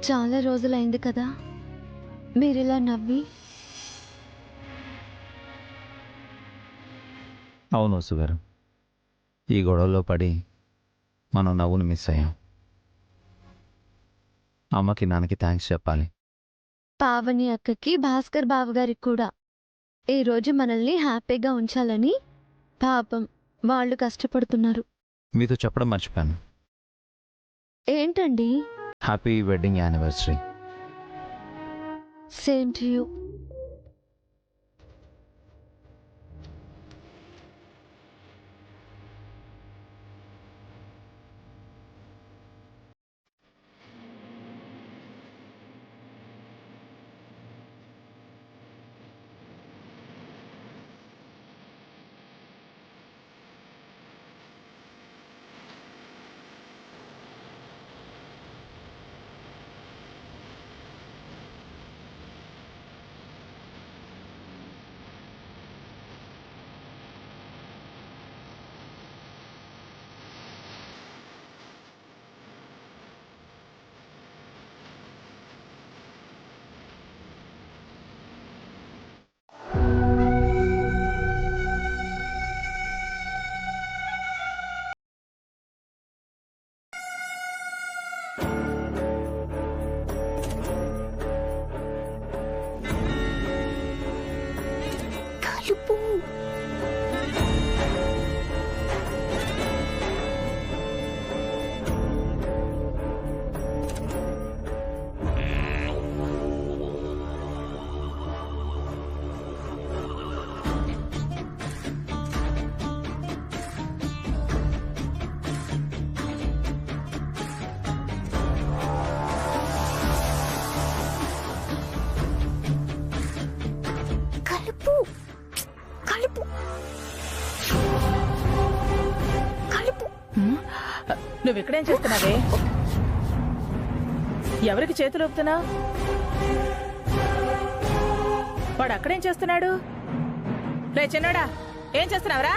చాలా రోజులైంది కదా మీరిలా నవ్వి. అవును సుగారు, ఈ గొడవలో పడి మనం నవ్వును మిస్ అయ్యాం. అమ్మకి నాన్నకి థ్యాంక్స్ చెప్పాలి. పావని అక్కకి, భాస్కర్ బావగారికి కూడా ఈరోజు మనల్ని హ్యాపీగా ఉంచాలని పాపం వాళ్ళు కష్టపడుతున్నారు. మీతో చెప్పడం మర్చిపోయాను. ఏంటండి? Happy wedding anniversary. Same to you. కలుపు. కలుపు కలుపు కలుపు. నువ్వు ఇక్కడేం చేస్తున్నావే? ఎవరికి చేతులు ఊపుతున్నావు? వాడు అక్కడేం చేస్తున్నాడు? రే చిన్నోడా, ఏం చేస్తున్నావురా?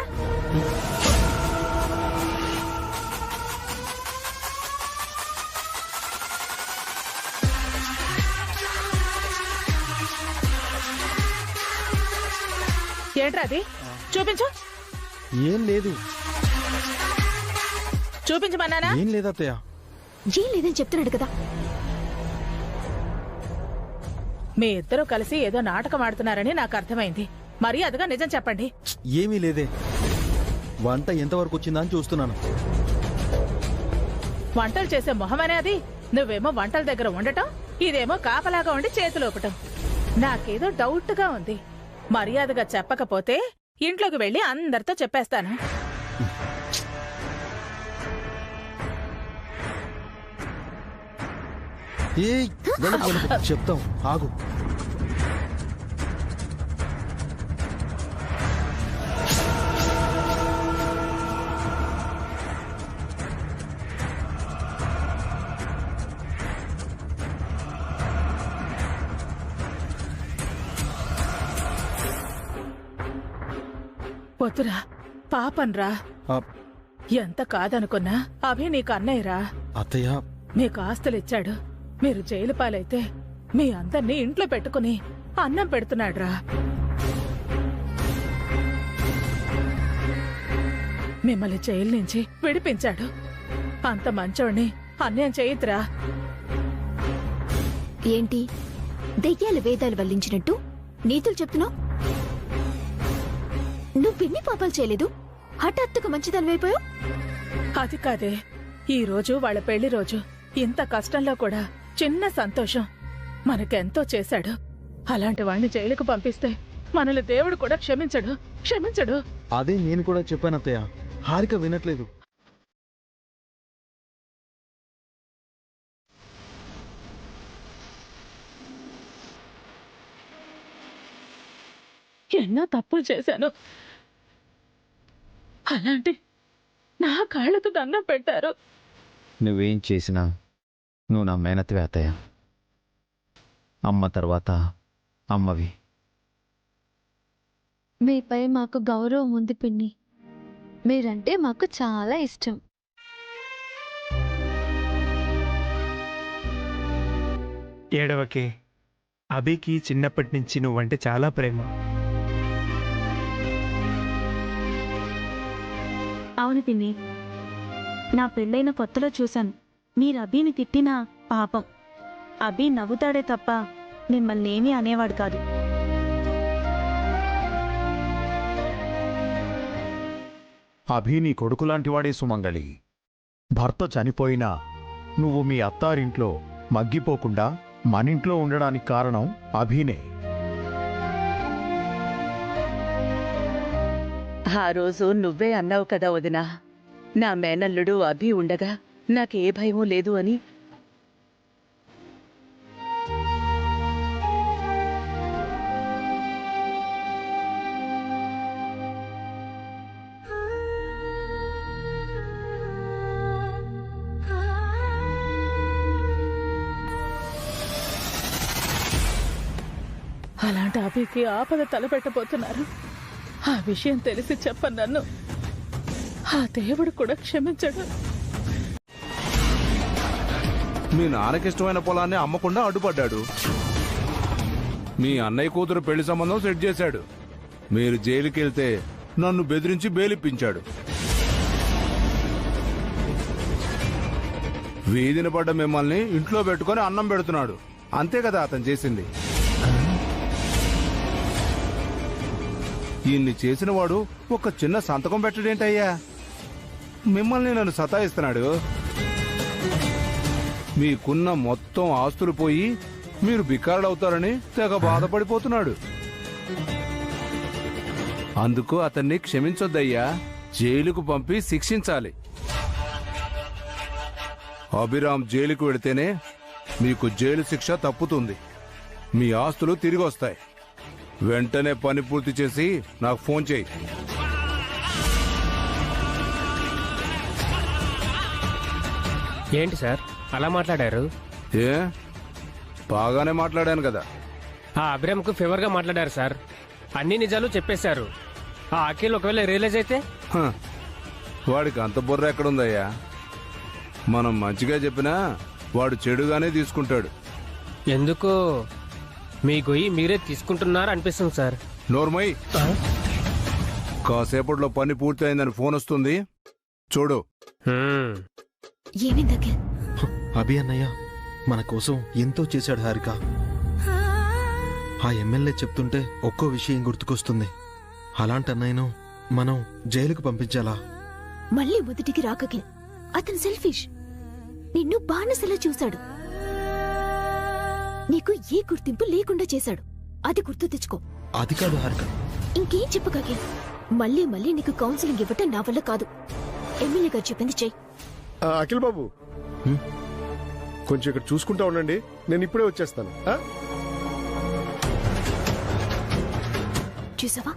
ఏంట్రా అది? చూపించు. ఏం లేదు. చూపించమన్నానా? ఏం లేదు అత్తయ్య. ఏం లేదని చెప్తున్నాడు కదా. మీ ఇద్దరూ కలిసి ఏదో నాటకం ఆడుతున్నారని నాకు అర్థమైంది. మర్యాదగా నిజం చెప్పండి. ఏమీ లేదే. వంట ఎంతవరకు వచ్చిందా అని చూస్తున్నాను. వంటలు చేసే మొహమనే అది. నువ్వేమో వంటల దగ్గర ఉండటం, ఇదేమో కాపలాగా ఉండి చేతులోపటం. నాకేదో డౌట్ గా ఉంది. మర్యాదగా చెప్పకపోతే ఇంట్లోకి వెళ్ళి అందరితో చెప్పేస్తాను. చెప్తాం, ఆగు. వద్దురా, పాపన్రా. ఎంత కాదనుకున్నా అభి నీకు అన్నయ్యరా. అత్తయ్య, మీకు ఆస్తులిచ్చాడు. మీరు జైలు పాలైతే మీ అందర్నీ ఇంట్లో పెట్టుకుని అన్నం పెడుతున్నాడురా. మిమ్మల్ని జైలు నుంచి విడిపించాడు. అంత మంచోడిని అన్యాయం చేయొద్దురా. ఏంటి దెయ్యాలు వేదాలు వల్లించినట్టు నీతులు చెప్తున్నావు? నువ్వెన్ని పాపాలు చేయలేదు, హఠాత్తుగా మంచిదనివైపోయావు. అది కాదే, ఈ రోజు వాళ్ళ పెళ్లి రోజు. ఇంత కష్టంలో కూడా చిన్న సంతోషం. మనకెంతో చేశాడు. అలాంటి వాణ్ణి జైలుకు పంపిస్తే మనల్ని దేవుడు కూడా క్షమించడు. క్షమించడు. అదే నేను కూడా చెప్పాను అత్తయ్య. హారిక వినట్లేదు. ఎన్నో తప్పులు చేశాను. అలాంటి నా కాళ్ళకు దండం పెట్టారు. నువ్వేం చేసినా నువ్వు నా మేనత్వే అత్తయ్య. అమ్మ తర్వాత అమ్మవి. మీపై మాకు గౌరవం ఉంది పిన్ని. మీరంటే మాకు చాలా ఇష్టం. ఏడవకే. అభికి చిన్నప్పటి నుంచి నువ్వంటే చాలా ప్రేమ. అవును పిన్ని, నా పెళ్ళైన కొత్తలో చూశాను. మీరు అభిని తిట్టినా పాపం, అభి నవ్వుతాడే తప్ప మిమ్మల్ని ఏమీ అనేవాడు కాదు. అభి నీ కొడుకులాంటివాడే సుమంగళి. భర్త చనిపోయినా నువ్వు మీ అత్తారింట్లో మగ్గిపోకుండా మనింట్లో ఉండడానికి కారణం అభినే. ఆ రోజు నువ్వే అన్నావు కదా వదినా, నా మేనల్లుడు అభి ఉండగా నాకే భయమూ లేదు అని. అలాంటి అభికి ఆపద తలపెట్టబోతున్నారు. ఆ విషయం తెలిసి చెప్పను నన్ను, ఆ దేవుడు కూడా క్షమించడు. మీ నాన్నకిష్టమైన పొలాన్ని అమ్మకుండా అడ్డుపడ్డాడు. మీ అన్నయ్య కూతురు పెళ్లి సంబంధం సెట్ చేశాడు. మీరు జైలుకి వెళ్తే నన్ను బెదిరించి బెయిలిప్పించాడు. వీధిన పడ్డ మిమ్మల్ని ఇంట్లో పెట్టుకొని అన్నం పెడుతున్నాడు. అంతే కదా అతను చేసింది. ఇన్ని చేసిన వాడు ఒక చిన్న సంతకం పెట్టడేంటయ్యా? మిమ్మల్ని నన్ను సతాయిస్తున్నాడు. మీకున్న మొత్తం ఆస్తులు పోయి మీరు బికారుడవుతారని తెగ బాధపడిపోతున్నాడు. అందుకు అతన్ని క్షమించొద్దయ్యా, జైలుకు పంపి శిక్షించాలి. అభిరామ్ జైలుకు వెళితేనే మీకు జైలు శిక్ష తప్పుతుంది. మీ ఆస్తులు తిరిగి వస్తాయి. వెంటనే పని పూర్తి చేసి నాకు ఫోన్ చేయి. ఏంటి సార్ అలా మాట్లాడారు? ఏ బాగానే మాట్లాడాను కదా. ఆ అభిరామ్కు ఫేవర్గా మాట్లాడారు సార్. అన్ని నిజాలు చెప్పేశారు. ఆ అఖిల్ ఒకవేళ రియలైజ్ అయితే? హ, వాడికి అంత బుర్ర ఎక్కడుందయ్యా? మనం మంచిగా చెప్పినా వాడు చెడుగానే తీసుకుంటాడు. ఎందుకు మీ గొయ్యి మీరే తీసుకుంటున్నారు అనిపిస్తుంది సార్. నోర్మై, కాసేపట్లో పని పూర్తి అయిందని ఫోన్ వస్తుంది, చూడు. ఏమైంది అఖిల్? అభి అన్నయ్య మన కోసం ఎంతో చేశాడు హారిక. ఆ ఎమ్మెల్యే చెప్తుంటే ఒక్కో విషయం గుర్తుకొస్తుంది. అలాంటి అన్నయ్యను మనం జైలుకు పంపించాలా? మళ్ళీ మొదటికి రాకకిల్. అతను సెల్ఫిష్. నిన్ను బానిసలా చూశాడు. నీకు ఏ గుర్తింపు లేకుండా చేశాడు. అది గుర్తు తెచ్చుకో. అది కాదు హారిక. ఇంకేం చెప్పకకిల్. మళ్ళీ మళ్ళీ నీకు కౌన్సిలింగ్ ఇవ్వటం నా వల్ల కాదు. ఎమ్మెల్యే గారు చెప్పింది చెయ్యి. అఖిల్ బాబు, కొంచెం ఇక్కడ చూసుకుంటా ఉండండి, నేను ఇప్పుడే వచ్చేస్తాను. చూసావా,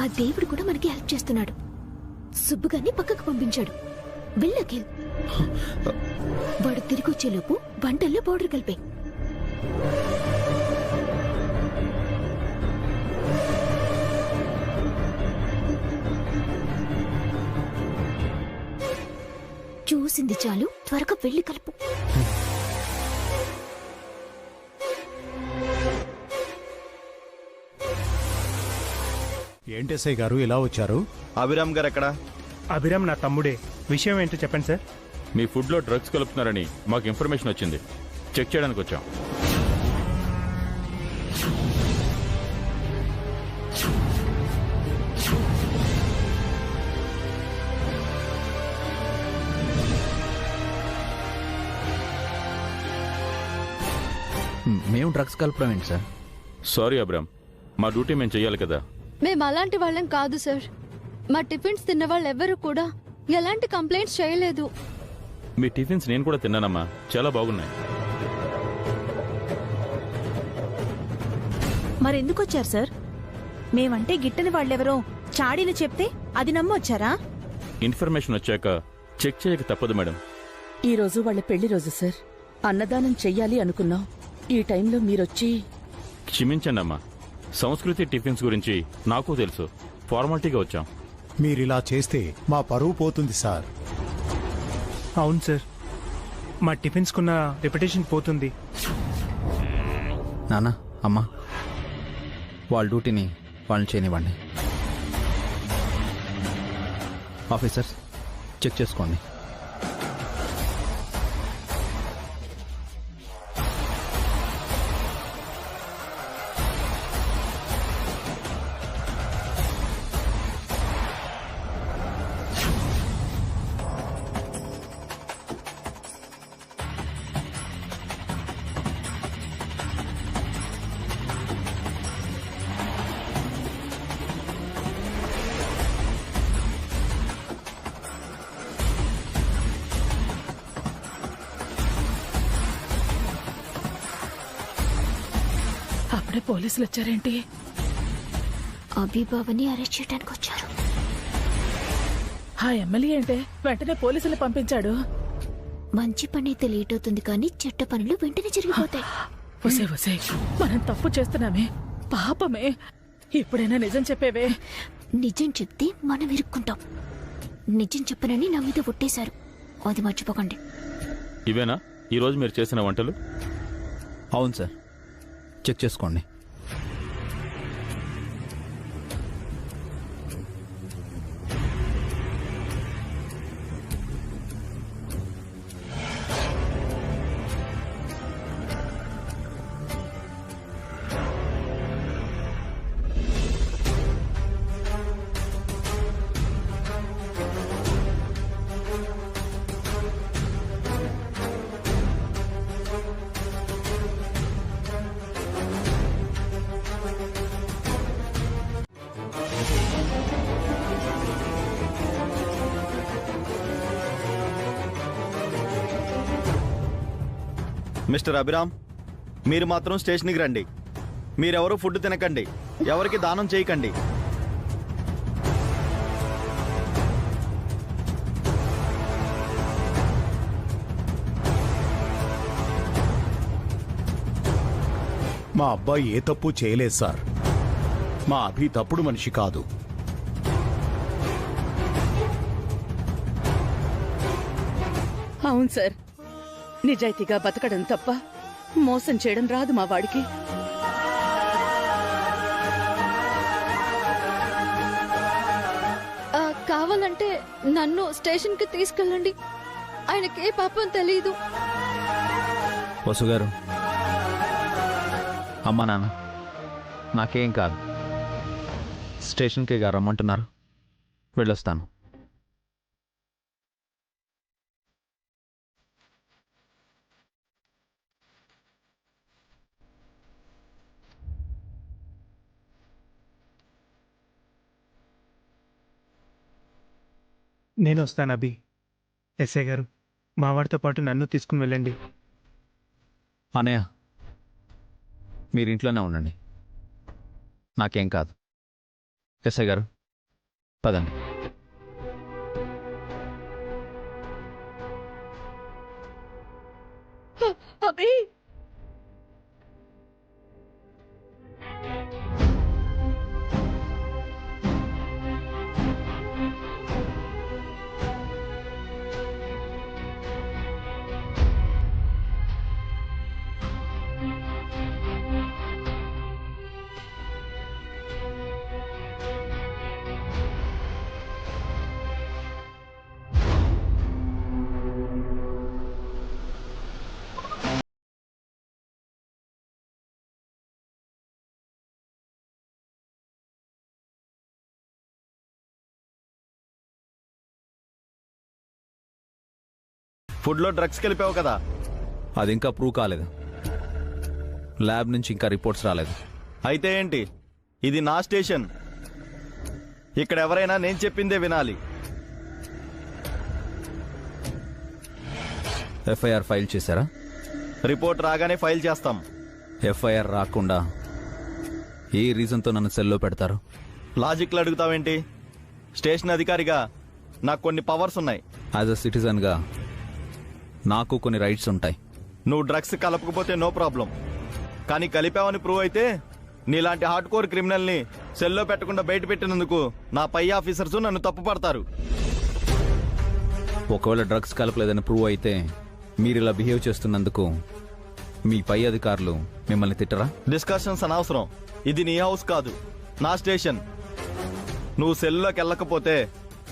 ఆ దేవుడు కూడా మనకి హెల్ప్ చేస్తున్నాడు. సుబ్బుగాన్ని పక్కకు పంపించాడు. వెళ్ళకిల్. వాడు తిరిగి వచ్చేలోపు వంటల్లో పౌడర్ కలిపే. చూసింది చాలు, త్వరగా వెళ్ళి కలుపు. ఏంటెస్ఐ గారు ఇలా వచ్చారు? అభిరామ్ గారు ఎక్కడా? అభిరామ్ నా తమ్ముడే. విషయం ఏంటో చెప్పండి సార్. మీ ఫుడ్లో డ్రగ్స్ కలుపుతున్నారని మాకు ఇన్ఫర్మేషన్ వచ్చింది. చెక్ చేయడానికి వచ్చాం. మేము డ్రగ్స్ కలపడం ఏంటి సార్? సారీ అబ్రామ్, మా డ్యూటీ మేము చెయ్యాలి కదా. మేము అలాంటి వాళ్ళం కాదు సార్. మా టిఫిన్స్ తిన్న వాళ్ళు ఎవరు కూడా ఎలాంటి కంప్లైంట్స్ చేయలేదు. మీ టిఫిన్స్ నేను కూడా తిన్నానమ్మా, చాలా బాగున్నాయి. మరెందుకు వచ్చారు సార్? మేమంటే గిట్టని వాళ్ళెవరో చాడీలు చెప్తే అది నమ్మొచ్చారా? ఇన్ఫర్మేషన్ వచ్చాక చెక్ చేయక తప్పదు మేడం. ఈ రోజు వాళ్ళ పెళ్లి రోజు సార్. అన్నదానం చెయ్యాలి అనుకున్నాం. ఈ టైంలో మీరొచ్చి. క్షమించండి అమ్మా, సంస్కృతి టిఫిన్స్ గురించి నాకు తెలుసు. ఫార్మాలిటీగా వచ్చాం. మీరిలా చేస్తే మా పరువు పోతుంది సార్. అవును సార్, మా టిఫిన్స్కున్న రెప్యుటేషన్ పోతుంది. నాన్న అమ్మ వాళ్ళ డ్యూటీని వాళ్ళని చేయనివ్వండి. ఆఫీసర్స్ చెక్ చేసుకోండి. అప్పుడే పోలీసులు వచ్చారేంటి? అభిబావని అరెస్ట్ చేయడానికి వచ్చారు. ఆ ఎమ్మెల్యే ఏంటే వెంటనే పోలీసులు పంపించాడు? మంచి పని అయితే లేట్ అవుతుంది కానీ చెడ్డ పనులు వెంటనే జరిగిపోతాయి. వసే వసే, మనం తప్పు చేస్తున్నామే, పాపమే. ఇప్పుడైనా నిజం చెప్పేవే. నిజం చెప్తే మనం ఇరుక్కుంటాం. నిజం చెప్పనని నా మీద ఒట్టేశారు, అది మర్చిపోకండి. ఇవేనా ఈరోజు మీరు చేసిన వంటలు? అవును సార్, చెక్ చేసుకోండి. మిస్టర్ అభిరామ్, మీరు మాత్రం స్టేషన్కి రండి. మీరెవరూ ఫుడ్ తినకండి, ఎవరికి దానం చేయకండి. మా అబ్బాయి ఏ తప్పు చేయలేదు సార్. మా అభి తప్పుడు మనిషి కాదు. అవును సార్, నిజాయితీగా బతకడం తప్ప మోసం చేయడం రాదు మా వాడికి. కావాలంటే నన్ను స్టేషన్కి తీసుకెళ్ళండి, ఆయనకే పాపం తెలీదు. వసు గారు, అమ్మ నాన్న నాకేం కాదు, స్టేషన్కి రమ్మంటున్నారు, వెళ్ళొస్తాను. నేను వస్తాను అభి. ఎస్ఐ గారు, మా వాడితో పాటు నన్ను తీసుకుని వెళ్ళండి. అనయ్య, మీరు ఇంట్లోనే ఉండండి, నాకేం కాదు. ఎస్ఐ గారు పదండి. అభి, ఫుడ్లో డ్రగ్స్ కలిపావు కదా? అది ఇంకా ప్రూవ్ కాలేదు, ల్యాబ్ నుంచి ఇంకా రిపోర్ట్స్ రాలేదు. అయితే ఏంటి, ఇది నా స్టేషన్, ఇక్కడ ఎవరైనా నేను చెప్పిందే వినాలి. ఎఫ్ఐఆర్ ఫైల్ చేశారా? రిపోర్ట్ రాగానే ఫైల్ చేస్తాం. ఎఫ్ఐఆర్ రాకుండా ఏ రీజన్తో నన్ను సెల్లో పెడతారు? లాజిక్లు అడుగుతావేంటి? స్టేషన్ అధికారిగా నాకు కొన్ని పవర్స్ ఉన్నాయి. యాజ్ అ సిటిజన్గా నాకు కొన్ని రైట్స్ ఉంటాయి. నువ్వు డ్రగ్స్ కలపకపోతే నో ప్రాబ్లం, కానీ కలిపావని ప్రూవ్ అయితే నీలాంటి హార్డ్ కోర్ క్రిమినల్ని సెల్లో పెట్టకుండా బయట పెట్టినందుకు నా పై ఆఫీసర్స్ నన్ను తప్పు పడతారు. ఒకవేళ డ్రగ్స్ కలపలేదని ప్రూవ్ అయితే మీరు ఇలా బిహేవ్ చేస్తున్నందుకు మీ పై అధికారులు మిమ్మల్ని తిట్టరా? డిస్కషన్స్ అనవసరం. ఇది నీ హౌస్ కాదు, నా స్టేషన్. నువ్వు సెల్లులోకి వెళ్ళకపోతే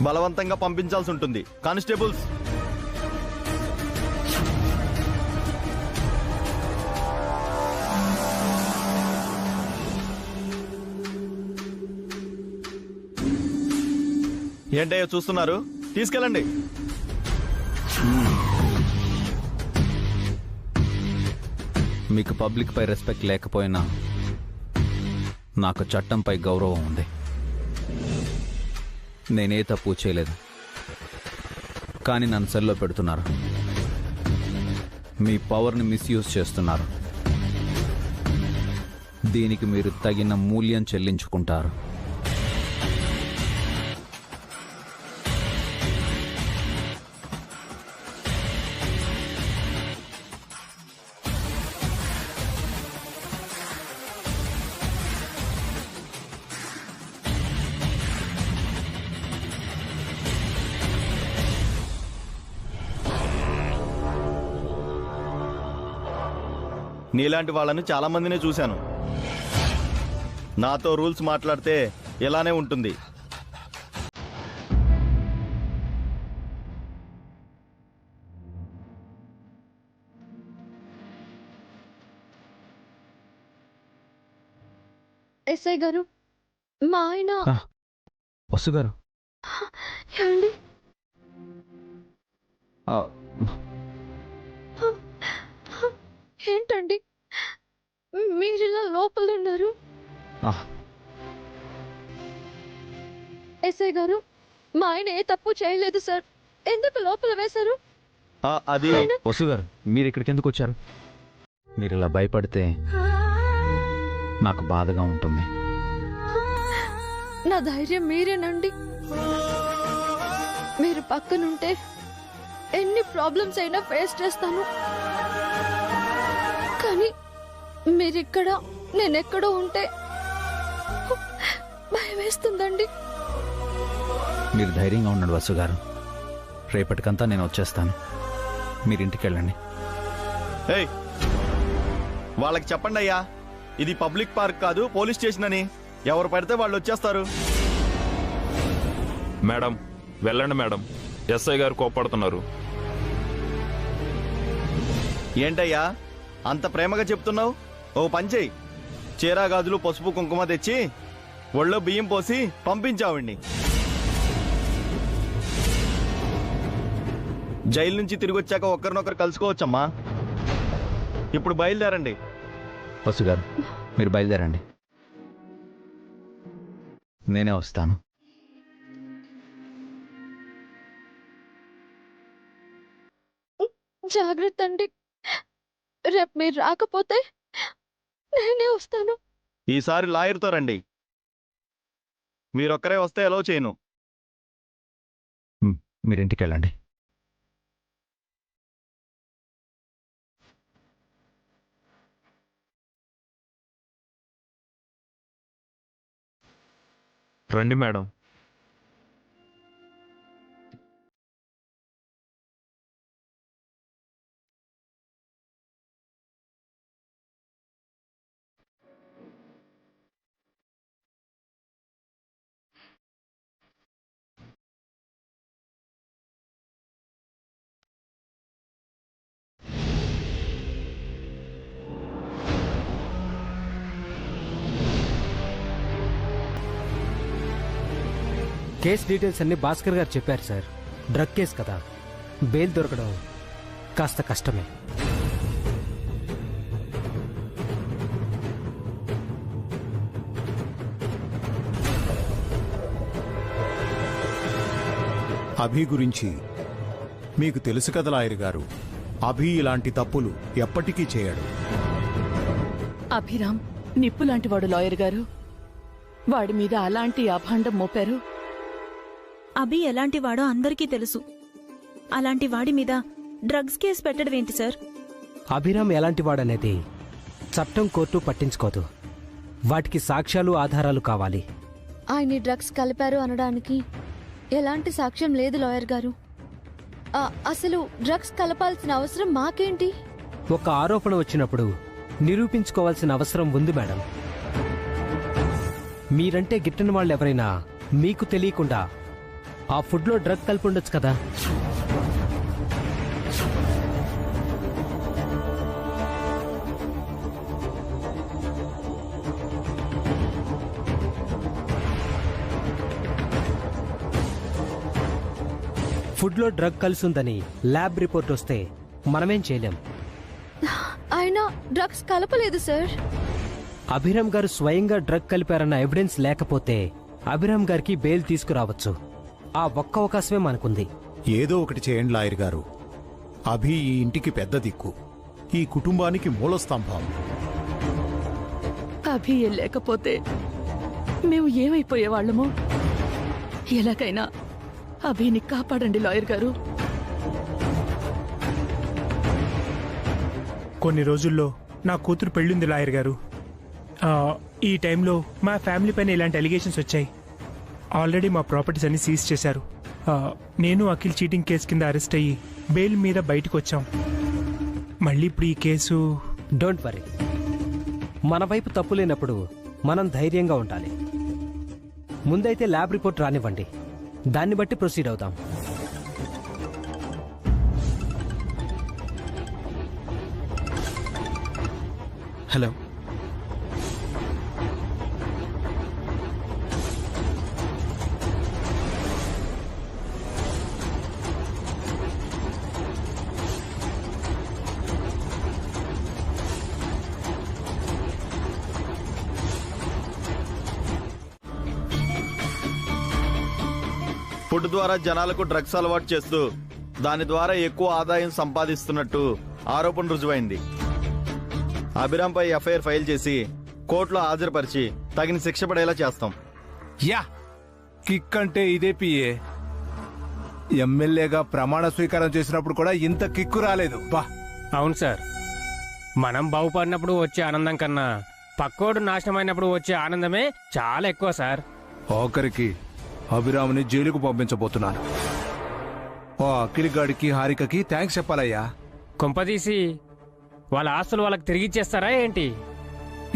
బలవంతంగా పంపించాల్సి ఉంటుంది. కానిస్టేబుల్స్, ఏంటయ్యో చూస్తున్నారు? తీసుకెళ్ళండి. మీకు పబ్లిక్ పై రెస్పెక్ట్ లేకపోయినా నాకు చట్టంపై గౌరవం ఉంది. నేనే తప్పు చేయలేదు, కానీ నన్ను సెల్లో పెడుతున్నారు. మీ పవర్ని మిస్యూజ్ చేస్తున్నారు. దీనికి మీరు తగిన మూల్యం చెల్లించుకుంటారు. నీలాంటి వాళ్ళని చాలా మందినే చూశాను. నాతో రూల్స్ మాట్లాడితే ఇలానే ఉంటుంది. ఎస్ఐ గారు, మా ఆయన. వసు గారు, ఏమండి? ఏంటండి మీరు ఇలా లోపల ఉన్నారు? ఎస్ఐ గారు, మా ఆయన ఏ తప్పు చేయలేదు సార్. ఎందుకు లోపల వేశారు? అది వసు గారు, మీరు ఇక్కడికి ఎందుకు వచ్చారు? మీరు ఇలా భయపడితే నాకు బాధగా ఉంటుంది. నా ధైర్యం మీరేనండి. మీరు పక్కనుంటే ఎన్ని ప్రాబ్లమ్స్ అయినా ఫేస్ చేస్తాను. కానీ మీరిక్కడ నేనెక్కడో ఉంటే భయం వేస్తుందండి. మీరు ధైర్యంగా ఉన్నాడు వసు గారు. రేపటికంతా నేను వచ్చేస్తాను. మీరు ఇంటికి వెళ్ళండి. ఏయ్, వాళ్ళకి చెప్పండి అయ్యా, ఇది పబ్లిక్ పార్క్ కాదు, పోలీస్ స్టేషన్ అని. ఎవరు పడితే వాళ్ళు వచ్చేస్తారు. మేడం వెళ్ళండి మేడం, ఎస్ఐ గారు కోప్పడుతున్నారు. ఏంటయ్యా అంత ప్రేమగా చెప్తున్నావు? ఓ పంచేయి, చీరా గాజులు పసుపు కుంకుమ తెచ్చి ఒళ్ళో బియ్యం పోసి పంపించావండి. జైలు నుంచి తిరిగి వచ్చాక ఒకరినొకరు కలుసుకోవచ్చమ్మా. ఇప్పుడు బయలుదేరండి. వసు గారు, మీరు బయలుదేరండి. నేనే వస్తాను. జాగ్రత్త అండి. రేపు మీరు రాకపోతే నేనే వస్తాను. ఈసారి లాయర్తో రండి. మీరొక్కరే వస్తే ఎలో చేయను. మీరు ఇంటికి వెళ్ళండి. రండి మేడం. కేస్ డీటెయిల్స్ అన్ని భాస్కర్ గారు చెప్పారు సార్. డ్రగ్ కేసు కదా, బెయిల్ దొరకడం కాస్త కష్టమే. అభి గురించి మీకు తెలుసు కదా లాయర్ గారు. అభి ఇలాంటి తప్పులు ఎప్పటికీ చేయడు. అభిరామ్ నిప్పు లాంటి వాడు లాయర్ గారు. వాడి మీద అలాంటి అభాండం మోపారు. అభి ఎలాంటి వాడో అందరికీ తెలుసు. అలాంటి వాడి మీద డ్రగ్స్ కేసు పెట్టడం ఏంటి సార్? అభిరామ్ ఎలాంటి వాడనేది చట్టం, కోర్టు పట్టించుకోదు. వాటికి సాక్ష్యాలు, ఆధారాలు కావాలి. ఆయన డ్రగ్స్ కలిపారు అనడానికి ఎలాంటి సాక్ష్యం లేదు లాయర్ గారు. అసలు డ్రగ్స్ కలపాల్సిన అవసరం మాకేంటి? ఒక ఆరోపణ వచ్చినప్పుడు నిరూపించుకోవాల్సిన అవసరం ఉంది మేడం. మీరంటే గిట్టని వాళ్ళు ఎవరైనా మీకు తెలియకుండా ఆ ఫుడ్లో డ్రగ్ కలిపి ఉండొచ్చు కదా. ఫుడ్లో డ్రగ్ కలిసి ఉందని ల్యాబ్ రిపోర్ట్ వస్తే మనమేం చేయలేం. ఆయన డ్రగ్స్ కలపలేదు సార్. అభిరామ్ గారు స్వయంగా డ్రగ్ కలిపారన్న ఎవిడెన్స్ లేకపోతే అభిరామ్ గారికి బెయిల్ తీసుకురావచ్చు. ఆ ఒక్క అవకాశమే మనకుంది. ఏదో ఒకటి చేయండి లాయర్ గారు. అభి ఈ ఇంటికి పెద్ద దిక్కు, ఈ కుటుంబానికి మూలస్తంభం. అభి లేకపోతే మేము ఏమైపోయేవాళ్ళము? ఎలాగైనా అభిని కాపాడండి లాయర్ గారు. కొన్ని రోజుల్లో నా కూతురు పెళ్ళింది లాయర్ గారు. ఈ టైంలో మా ఫ్యామిలీ పైన ఇలాంటి అలిగేషన్స్ వచ్చాయి. ఆల్రెడీ మా ప్రాపర్టీస్ అన్ని సీజ్ చేశారు. నేను అఖిల్ చీటింగ్ కేసు కింద అరెస్ట్ అయ్యి బెయిల్ మీద బయటకు వచ్చాం. మళ్ళీ ఇప్పుడు ఈ కేసు. డోంట్ వరీ, మన వైపు తప్పు లేనప్పుడు మనం ధైర్యంగా ఉండాలి. ముందైతే ల్యాబ్ రిపోర్ట్ రానివ్వండి, దాన్ని బట్టి ప్రొసీడ్ అవుతాం. హలో, ఫుడ్ ద్వారా జనాలకు డ్రగ్స్ అలవాటు చేస్తూ దాని ద్వారా ఎక్కువ ఆదాయం సంపాదిస్తున్నట్టు ఆరోపణ రుజువైంది. అభిరామ్పై ఎఫ్ఐఆర్ ఫైల్ చేసి కోర్టులో హాజరుపరిచి తగిన శిక్ష పడేలా చేస్తాం. యా, కిక్ అంటే ఇదే పిఏ. ఎమ్మెల్యేగా ప్రమాణ స్వీకారం చేసినప్పుడు కూడా ఇంత కిక్కు రాలేదు. బా, అవును సార్, మనం బాగుపడినప్పుడు వచ్చే ఆనందం కన్నా పక్కోడు నాశనమైనప్పుడు వచ్చే ఆనందమే చాలా ఎక్కువ సార్. ఆఖరికి అభిరామ్ని జైలుకు పంపించబోతున్నాను. ఓ అఖిల్ గాడికి హారికకి థ్యాంక్స్ చెప్పాలయ్యా. కొంపదీసి వాళ్ళ ఆస్తులు వాళ్ళకి తిరిగిచ్చేస్తారా ఏంటి?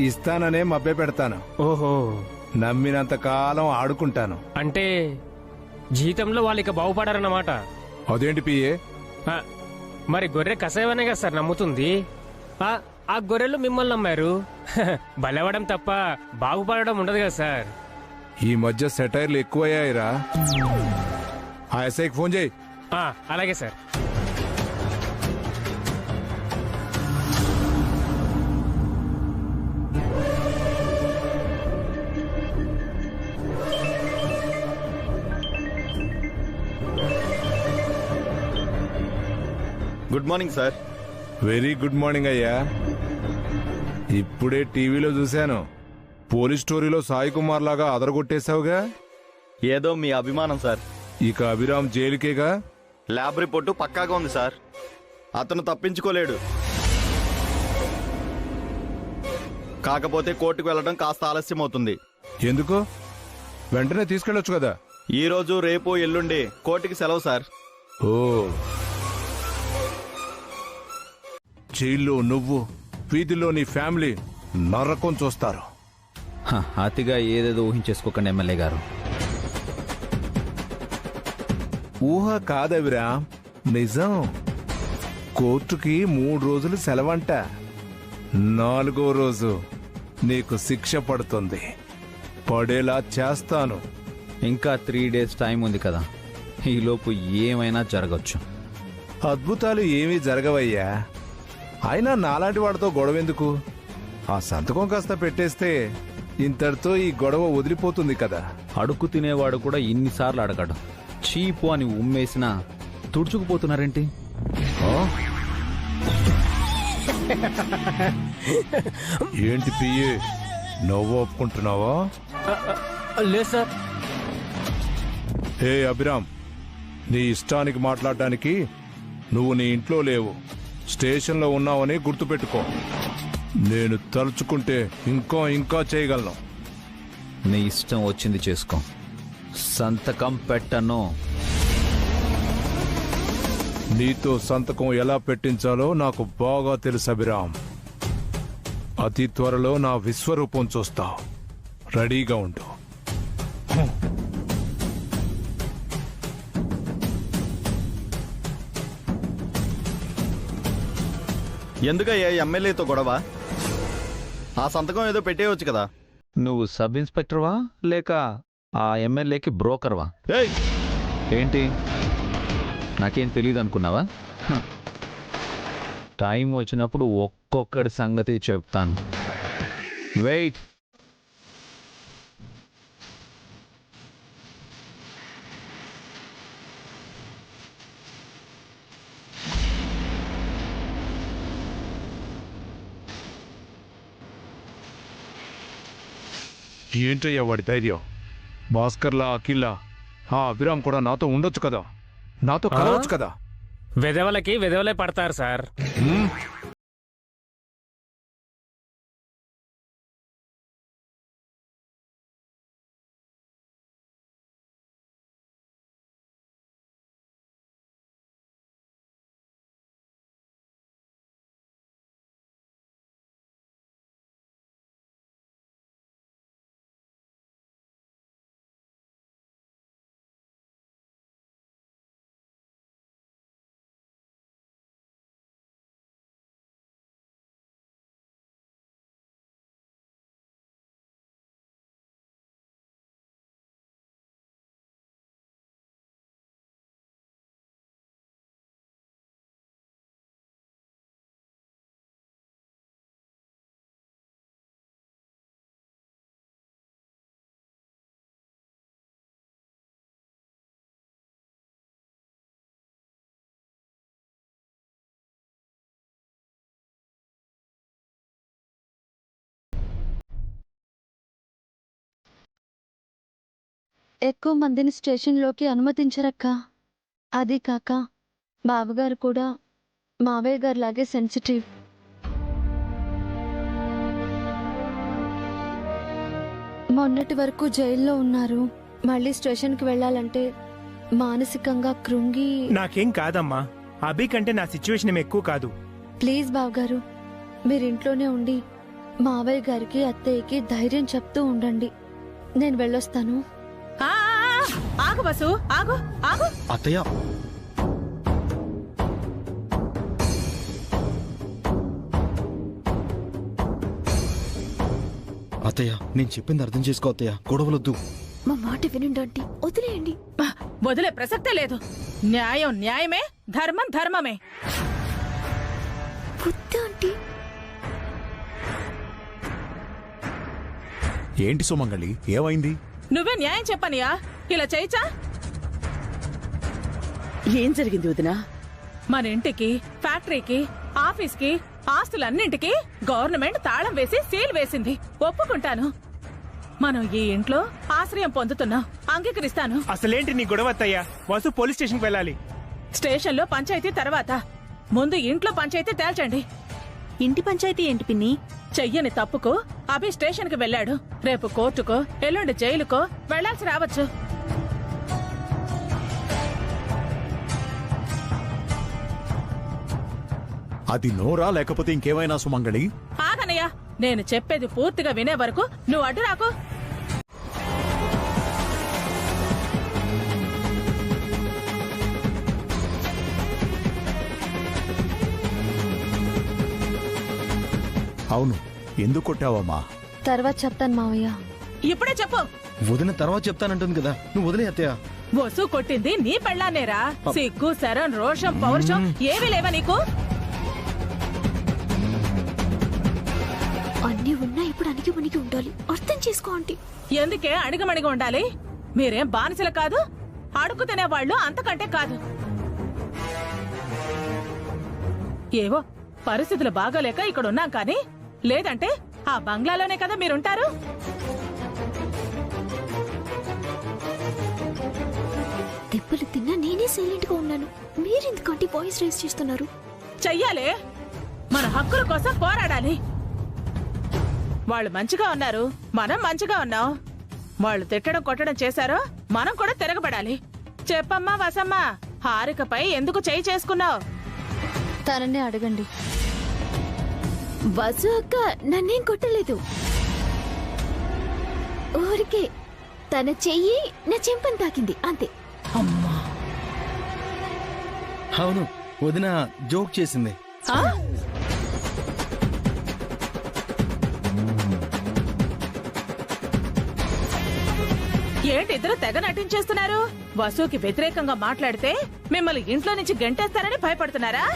ఇస్తాననే మభ్య పెడతాను. ఓహో, నమ్మినంత కాలం ఆడుకుంటాను. అంటే జీతంలో వాళ్ళు ఇక బాగుపడారన్నమాట. అదేంటి పిఏ? మరి గొర్రె కసాయమనే కదా సార్ నమ్ముతుంది. ఆ గొర్రెలు మిమ్మల్ని నమ్మారు. బలవడం తప్ప బాగుపడడం ఉండదు కదా సార్. ఈ మధ్య సెటైర్లు ఎక్కువయ్యాయిరా. ఆ ఎస్ఐకి ఫోన్ చేయి. అలాగే sir. Good morning sir. Very good morning అయ్యా. ఇప్పుడే టీవీలో చూశాను, పోలీస్ స్టోరీలో సాయి కుమార్ లాగా అదరగొట్టేశావుగా. ఏదో మీ అభిమానం సార్. ఇక అభిరామ్ జైలుకేగా. ల్యాబ్ రిపోర్టు పక్కాగా ఉంది సార్. అతను తప్పించుకోలేడు. కాకపోతే కోర్టుకు వెళ్ళడం కాస్త ఆలస్యం అవుతుంది. ఎందుకు? వెంటనే తీసుకెళ్లొచ్చు కదా. ఈ రోజు, రేపు, ఎల్లుండి కోర్టుకి సెలవు సార్. ఓ, జైల్లో నువ్వు, వీధిలో నీ ఫ్యామిలీ నరకం చూస్తారు. అతిగా ఏదేదో ఊహించేసుకోకండి ఎమ్మెల్యే గారు. ఊహ కాదవిరా, నిజం. కోర్టుకి 3 రోజులు సెలవంట. 4వ రోజు నీకు శిక్ష పడుతుంది. పడేలా చేస్తాను. ఇంకా 3 డేస్ టైం ఉంది కదా, ఈలోపు ఏమైనా జరగచ్చు. అద్భుతాలు ఏమీ జరగవయ్యా. అయినా నాలాంటి వాడితో గొడవెందుకు? ఆ సంతకం కాస్త పెట్టేస్తే ఇంతటితో ఈ గొడవ వదిలిపోతుంది కదా. అడుక్కు తినేవాడు కూడా ఇన్నిసార్లు అడగడు. చీపు అని ఉమ్మేసినా తుడుచుకుపోతున్నారేంటి? ఏంటి పియ్యే, నువ్వు ఒప్పుకుంటున్నావా? లేదు సార్. హే అభిరామ్, నీ ఇష్టానికి మాట్లాడడానికి నువ్వు నీ ఇంట్లో లేవు, స్టేషన్లో ఉన్నావని గుర్తుపెట్టుకో. నేను తలుచుకుంటే ఇంకా చేయగలను. నీ ఇష్టం వచ్చింది చేసుకో, సంతకం పెట్టను. నీతో సంతకం ఎలా పెట్టించాలో నాకు బాగా తెలుసు అభిరామ్. అతి త్వరలో నా విశ్వరూపం చూస్తావు. రెడీగా ఉండు. ఎందుకయ్యా ఎమ్మెల్యేతో గొడవ? ఆ సంతకం ఏదో పెట్టేయవచ్చు కదా. నువ్వు సబ్ ఇన్స్పెక్టర్వా లేక ఆ ఎమ్మెల్యేకి బ్రోకర్వా? ఏయ్, ఏంటి నాకేం తెలియదు అనుకున్నావా? టైం వచ్చినప్పుడు ఒక్కొక్కడి సంగతి చెప్తాను. వెయిట్. ఏంటయ్యా వాడి ధైర్యం? భాస్కర్లా, అఖిల్లా, ఆ అభిరామ్ కూడా నాతో ఉండొచ్చు కదా, నాతో కలవచ్చు కదా. వెధవలకి వెధవలే పడతారు సార్. ఎక్కువ మందిని స్టేషన్లోకి అనుమతించరక్క. అది కాక బావగారు కూడా మావయ్య గారు లాగే సెన్సిటివ్. మొన్నటి వరకు జైల్లో ఉన్నారు. మళ్ళీ స్టేషన్కి వెళ్ళాలంటే మానసికంగా కృంగి. నాకేం కాదమ్మా, అభి కంటే నా సిచ్యువేషన్ ఏం ఎక్కువ కాదు. ప్లీజ్ బావగారు, మీరింట్లోనే ఉండి మావయ్య గారికి అత్తయ్యకి ధైర్యం చెప్తూ ఉండండి. నేను వెళ్ళొస్తాను. ఆగు బసు, ఆగు ఆగు. అత్తయ్య, అత్తయ్య నేను చెప్పింది అర్థం చేసుకో అత్తయ్య. గొడవలొద్దు. మా మాట వినండి ఆంటీ, వదిలేయండి. వదిలే ప్రసక్తే లేదు. న్యాయం న్యాయమే, ధర్మం ధర్మమే. వద్దు ఆంటీ. ఏంటి సుమంగళి, ఏమైంది? నువ్వే న్యాయం చెప్పనియా? ఇలా చేయిచా? ఏం జరిగింది వదినా? మన ఇంటికి, ఫ్యాక్టరీకి, ఆఫీస్కి, ఆస్తులన్నింటికి గవర్నమెంట్ తాళం వేసి సీల్ వేసింది. ఒప్పుకుంటాను. మనం ఈ ఇంట్లో ఆశ్రయం పొందుతున్నాం, అంగీకరిస్తాను. అసలేంటి నీ గొడవ అత్తయ్య? వసు పోలీస్ స్టేషన్కి వెళ్ళాలి. స్టేషన్లో పంచాయతీ తర్వాత, ముందు ఇంట్లో పంచాయతీ తేల్చండి. ఇంటి పంచాయతీ ఏంటి పిన్ని? చెయ్యని తప్పుకు అభి స్టేషన్ కి వెళ్ళాడు. రేపు కోర్టుకో ఎల్లుండి జైలుకో వెళ్లాల్సి రావచ్చు. అది నోరా లేకపోతే ఇంకేమైనా సుమంగళి? ఆగనయ్యా, నేను చెప్పేది పూర్తిగా వినే వరకు నువ్వు అడ్డు రాకు. అవును, ఎందుకు కొట్టావమ్మా? తర్వాత చెప్తాను మావయ్య. ఇప్పుడే చెప్పు. వదిన తర్వాత చెప్తానంటుంది కదా, నువ్వు వదిలే అత్తయ్య. వసు కొట్టింది నీ పెళ్ళానేరా? సిగ్గు, శరం, రోషం, పౌరుషం ఏమీ లేవా నీకు? అన్నీ ఉన్నా ఇప్పుడు అణిగి మునిగి ఉండాలి. అర్థం చేసుకో ఆంటీ. ఎందుకే అణిగమణిగి ఉండాలి? మీరేం బానిసలు కాదు, అడుగు తినేవాళ్ళు అంతకంటే కాదు. ఏవో పరిస్థితులు బాగాలేక ఇక్కడ ఉన్నాం కానీ, లేదంటే ఆ బంగ్లాలోనే కదా మీరుంటారు. దెబ్బలు తిన్నా నేనే సైలెంట్ గా ఉన్నాను. మీరెందుకంటే వాయిస్ రైజ్ చేస్తున్నారు? చెయ్యాలే, మన హక్కుల కోసం పోరాడాలి. వాళ్ళు మంచిగా ఉన్నారు, మనం మంచిగా ఉన్నాం. వాళ్ళు తిట్టడం కొట్టడం చేశారో మనం కూడా తిరగబడాలి. చెప్పమ్మా వసమ్మా, హారికపై ఎందుకు చేయి చేసుకున్నావు? తననే అడగండి. వసు అక్క నన్నేం కొట్టలేదు. ఊరికే తన చెయ్యి నా చెంపని తాకింది అంతే. అమ్మా, అవును, వదిన జోక్ చేసింది. ఏంటి ఇద్దరు తెగ నటించేస్తున్నారు? వసుకి వ్యతిరేకంగా మాట్లాడితే మిమ్మల్ని ఇంట్లో నుంచి గెంటేస్తారని భయపడుతున్నారా?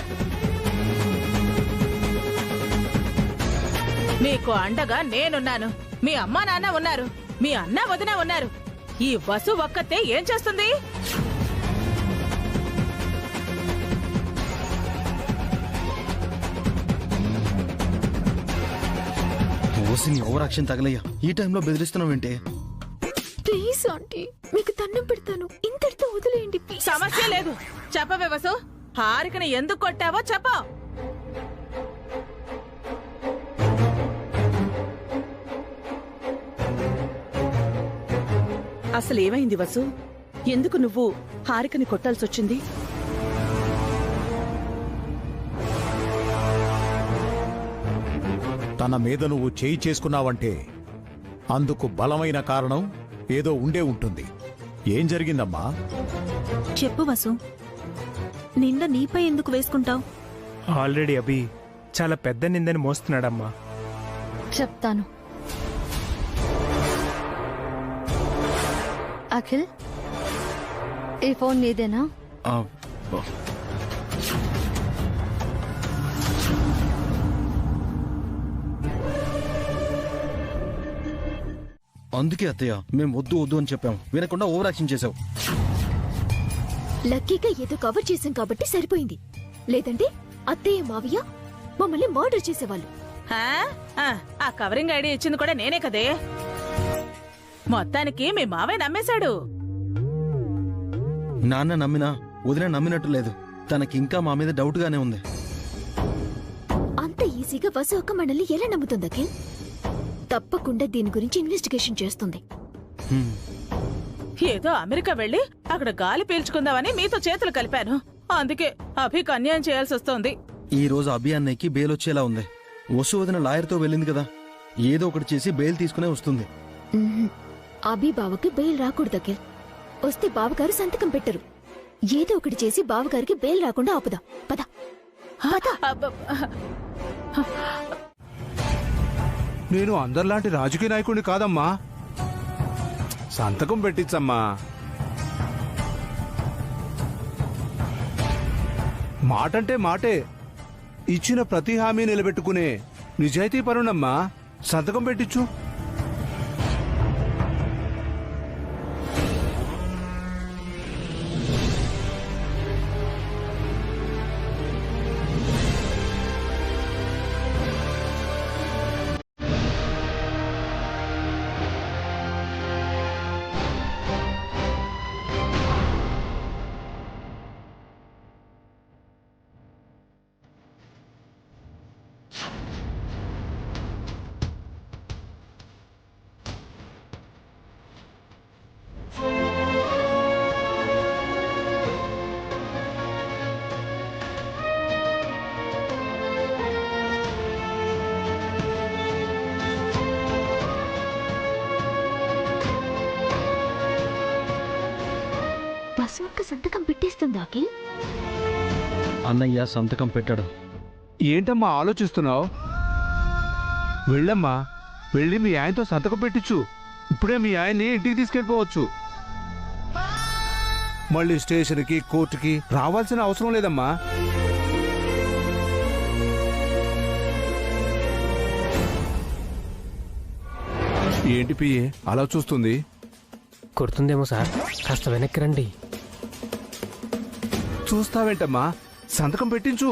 మీకు అండగా నేనున్నాను, మీ అమ్మా నాన్న ఉన్నారు, మీ అన్న వదిన ఉన్నారు. ఈ వసు ఒక్కతే ఏం చేస్తుంది? ఓసిని ఓవర్ యాక్షన్ తగలయ్యా. ఈ టైంలో బెదిరిస్తున్నావేంటే? ప్లీజ్ ఆంటీ, మీకు దండం పెడతాను, ఇంతటితో వదిలేయండి. సమస్య లేదు, చెప్పవే వసు. హారికని ఎందుకు కొట్టావో చెప్ప. అసలు ఏమైంది వసు? ఎందుకు నువ్వు హారికని కొట్టాల్సి వచ్చింది? తన మీద నువ్వు చేయి చేసుకున్నావంటే అందుకు బలమైన కారణం ఏదో ఉండే ఉంటుంది. ఏం జరిగిందమ్మా? చెప్పు వసు, నింద నీపై ఎందుకు వేసుకుంటావు? ఆల్రెడీ అభి చాలా పెద్ద నిందని మోస్తున్నాడమ్మా. చెప్తాను. అఖిల్, ఈ ఫోన్ నీదేనా? అందుకే అత్తయ్య మేము వద్దు వద్దు అని చెప్పాం, వినకుండా ఓవర్ యాక్షన్ చేసావు. లక్కీగా ఏదో కవర్ చేశాం కాబట్టి సరిపోయింది. లేదంటే అత్తయ్య మావయ్య మమ్మల్ని మర్డర్ చేసేవాళ్ళు. ఆ కవరింగ్ ఐడియా ఇచ్చింది కూడా నేనే కదే. మొత్తానికి మీ మావయ్య నమ్మేశాడు. నాన్న నమ్మినా వదిన నమ్మినట్టు లేదు. తనకింకా మా మీద డౌట్ గానే ఉంది. అంత ఈజీగా వసు అక్క మనల్ని ఎలా నమ్ముతుంది అఖిల్? తప్పకుండా దీని గురించి ఇన్వెస్టిగేషన్ చేస్తుంది. ఏదో అమెరికా వెళ్లి అక్కడ గాలి పీల్చుకుందామని మీతో చేతులు కలిపాను. అందుకే అభికి అన్యాయం చేయాల్సి వస్తోంది. ఈ రోజు అభి అన్నయ్యకి బెయిల్ వచ్చేలా ఉంది. వసు వదిన లాయర్తో వెళ్ళింది కదా, ఏదో ఒకటి చేసి బెయిల్ తీసుకునే వస్తుంది. అభి బావకి బెయిల్ రాకూడదు అఖిల్. వస్తే బావగారు సంతకం పెట్టరు. ఏదో ఒకటి చేసి బావగారికి బెయిల్ రాకుండా ఆపుదాం. పద. నేను అందరిలాంటి రాజకీయ నాయకుడిని కాదమ్మా. సంతకం పెట్టించమ్మా. మాటంటే మాటే, ఇచ్చిన ప్రతి హామీ నిలబెట్టుకునే నిజాయితీ పరునమ్మా. సంతకం పెట్టించు. వసు అక్క సంతకం పెట్టేస్తుంది అఖిల్. అన్నయ్య సంతకం పెట్టాడు. ఏంటమ్మా ఆలోచిస్తున్నావు? వెళ్ళమ్మా, వెళ్ళి మీ ఆయనతో సంతకం పెట్టించు. ఇప్పుడే మీ ఆయన్ని ఇంటికి తీసుకెళ్ళిపోవచ్చు. మళ్ళీ స్టేషన్కి కోర్టుకి రావాల్సిన అవసరం లేదమ్మా. ఏంటి పిఏ అలా చూస్తుంది? కొడుతుందేమో సార్, కాస్త వెనక్కి రండి. చూస్తావేంటమ్మా, సంతకం పెట్టించు.